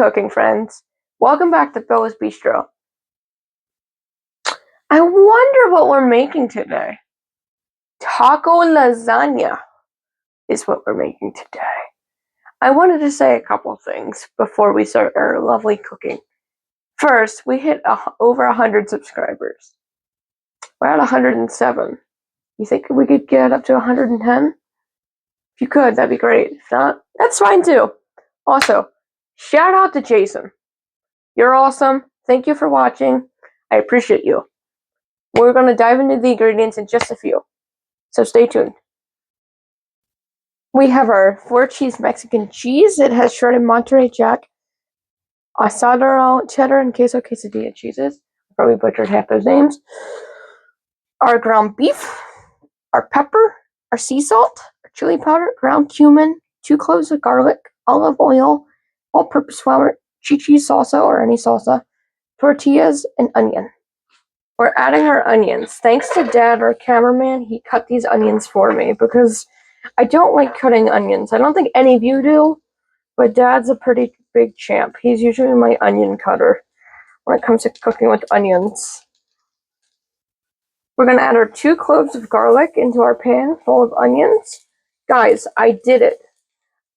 cooking, friends. Welcome back to Bella's Bistro. I wonder what we're making today. Taco lasagna is what we're making today. I wanted to say a couple things before we start our lovely cooking. First, we hit over 100 subscribers. We're at 107. You think we could get up to 110? If you could, that'd be great. If not, that's fine too. Also, shout out to Jason. You're awesome. Thank you for watching. I appreciate you. We're going to dive into the ingredients in just a few, so stay tuned. We have our 4-cheese Mexican cheese. It has shredded Monterey Jack, asado, cheddar, and queso quesadilla cheeses. I probably butchered half those names. Our ground beef, our pepper, our sea salt, our chili powder, ground cumin, 2 cloves of garlic, olive oil, all-purpose flour, cheese salsa or any salsa, tortillas, and onion. We're adding our onions. Thanks to Dad, our cameraman, he cut these onions for me because I don't like cutting onions. I don't think any of you do, but Dad's a pretty big champ. He's usually my onion cutter when it comes to cooking with onions. We're going to add our 2 cloves of garlic into our pan full of onions. Guys, I did it.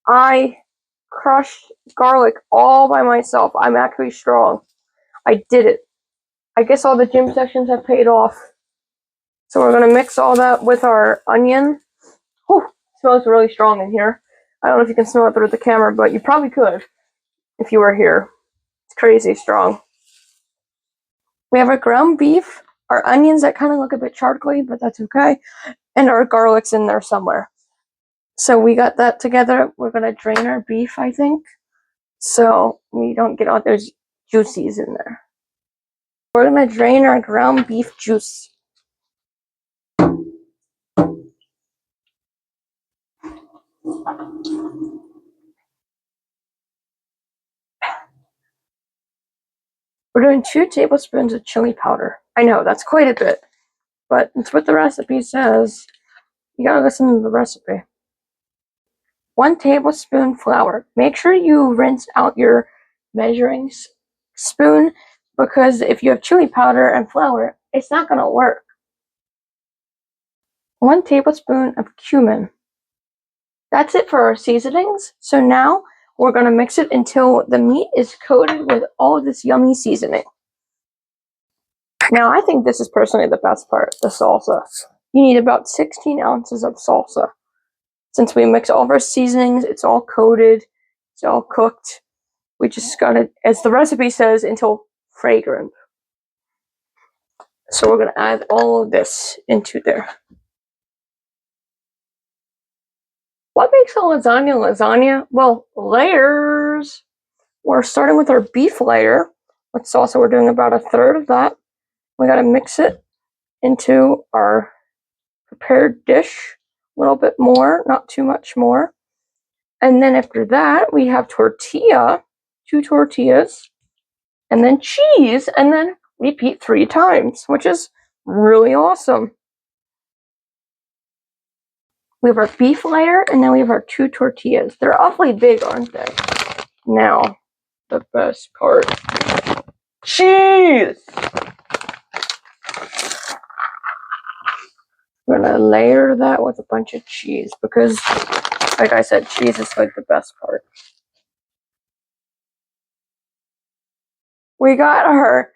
I crushed garlic all by myself. I'm actually strong. I did it. I guess all the gym sessions have paid off. So we're going to mix all that with our onion. Whew, it smells really strong in here. I don't know if you can smell it through the camera, but you probably could if you were here. It's crazy strong. We have our ground beef, our onions that kind of look a bit charcoaly, but that's okay, and our garlic's in there somewhere. So we got that together. We're going to drain our beef, I think, so we don't get all those juices in there. We're going to drain our ground beef juice. We're doing 2 tablespoons of chili powder. I know, that's quite a bit, but it's what the recipe says. You gotta listen to the recipe. 1 tablespoon flour. Make sure you rinse out your measuring spoon because if you have chili powder and flour, it's not gonna work. 1 tablespoon of cumin. That's it for our seasonings. So now we're gonna mix it until the meat is coated with all of this yummy seasoning. Now, I think this is personally the best part, the salsa. You need about 16 ounces of salsa. Since we mix all of our seasonings, it's all coated, it's all cooked. We just got it, as the recipe says, until fragrant. So we're going to add all of this into there. What makes a lasagna lasagna? Well, layers. We're starting with our beef layer. With salsa, we're doing about 1/3 of that. We got to mix it into our prepared dish. A little bit more, not too much more. And then after that, we have tortilla, 2 tortillas, and then cheese, and then repeat 3 times, which is really awesome. We have our beef layer, and then we have our 2 tortillas. They're awfully big, aren't they? Now, the best part. Cheese! We're going to layer that with a bunch of cheese because, like I said, cheese is like the best part. We got our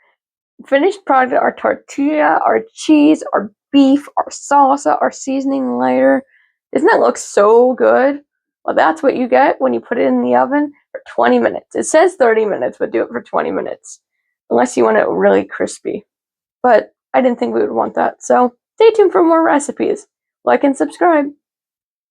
finished product, our tortilla, our cheese, our beef, our salsa, our seasoning layer. Doesn't that look so good? Well, that's what you get when you put it in the oven for 20 minutes. It says 30 minutes, but do it for 20 minutes. Unless you want it really crispy. But I didn't think we would want that. So stay tuned for more recipes. Like and subscribe.